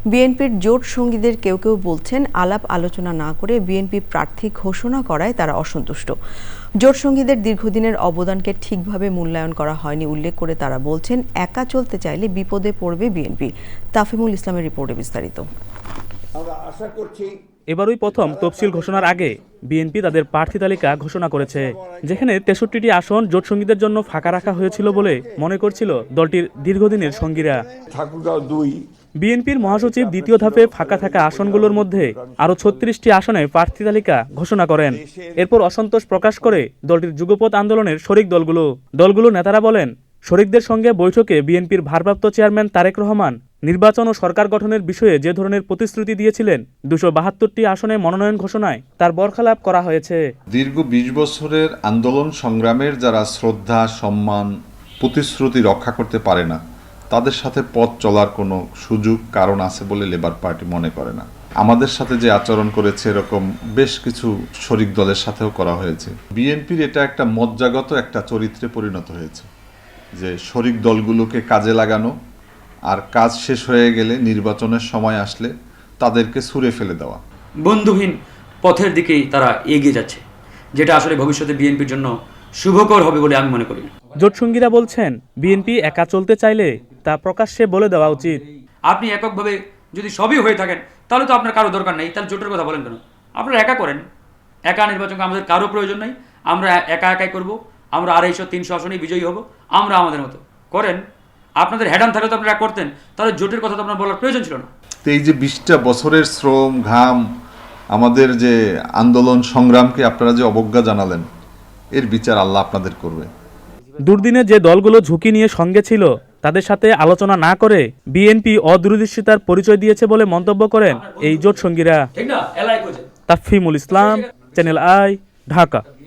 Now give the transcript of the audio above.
বিএনপির জোট সঙ্গীদের কেউ কেউ বলছেন আলাপ আলোচনা না করে বিএনপি প্রার্থী ঘোষণা করায় তারা অসন্তুষ্ট। জোট সঙ্গীদের দীর্ঘদিনের অবদানকে ঠিকভাবে মূল্যায়ন করা হয়নি উল্লেখ করে তারা বলছেন একা চলতে চাইলে বিপদে পড়বে বিএনপি। তাফিমুল ইসলামের রিপোর্টে বিস্তারিত। এবারই প্রথম তফসিল ঘোষণার আগে বিএনপি তাদের প্রার্থী তালিকা ঘোষণা করেছে, যেখানে 63টি আসন জোট সঙ্গীদের জন্য ফাঁকা রাখা হয়েছিল বলে মনে করছিল দলটির দীর্ঘদিনের সঙ্গীরা। বিএনপির মহাসচিব দ্বিতীয় ধাপে ফাঁকা থাকা আসনগুলোর মধ্যে আরও 36টি আসনে প্রার্থী তালিকা ঘোষণা করেন। এরপর অসন্তোষ প্রকাশ করে দলটির যুগপৎ আন্দোলনের শরিক দলগুলো নেতারা বলেন, শরিকদের সঙ্গে বৈঠকে বিএনপির ভারপ্রাপ্ত চেয়ারম্যান তারেক রহমান নির্বাচন ও সরকার গঠনের বিষয়ে যে ধরনের প্রতিশ্রুতি দিয়েছিলেন 272টি আসনে মনোনয়ন ঘোষণায় তার বরখেলাপ করা হয়েছে। দীর্ঘ 20 বছরের আন্দোলন সংগ্রামের যারা শ্রদ্ধা, সম্মান, প্রতিশ্রুতি রক্ষা করতে পারে না, তাদের সাথে পথ চলার কোনো সুযোগ কারণ আছে বলে লেবার পার্টি মনে করে না। আমাদের সাথে যে আচরণ করেছে এরকম বেশ কিছু শরিক দলের সাথেও করা হয়েছে। বিএনপির এটা একটা মজ্জাগত একটা চরিত্রে পরিণত হয়েছে যে শরিক দলগুলোকে কাজে লাগানো আর কাজ শেষ হয়ে গেলে নির্বাচনের সময় আসলে তাদেরকে ছুঁড়ে ফেলে দেওয়া। বন্ধুহীন পথের দিকেই তারা এগিয়ে যাচ্ছে, যেটা আসলে ভবিষ্যতে বিএনপির জন্য শুভকর হবে বলে আমি মনে করি। জোটসঙ্গীরা বলছেন বিএনপি একা চলতে চাইলে তা প্রকাশ্যে বলে দেওয়া উচিত। আপনি এককভাবে যদি সবই হয়ে থাকেন তাহলে তো আপনার কারো দরকার নেই, তাহলে জোটের কথা বলেন কেন? আপনারা একা করেন, একা নির্বাচন আমাদের কারো প্রয়োজন নেই, আমরা একাই করব, আমরা 250-300 আসনেই বিজয়ী হব, আমরা আমাদের মতো করেন। আপনাদের হেডান থাকলে তো আপনারা করতেন, তাহলে জোটের কথা তো আপনার বলার প্রয়োজন ছিল না। এই যে 20টা বছরের শ্রম ঘাম, আমাদের যে আন্দোলন সংগ্রামকে আপনারা যে অবজ্ঞা জানালেন, এর বিচার আল্লাহ আপনাদের করবে। দুর্দিনে যে দলগুলো ঝুঁকি নিয়ে সঙ্গে ছিল তাদের সাথে আলোচনা না করে বিএনপি অদূরদর্শিতার পরিচয় দিয়েছে বলে মন্তব্য করেন এই জোট সঙ্গীরা। ঠিক না? তাফিমুল ইসলাম, চ্যানেল আই, ঢাকা।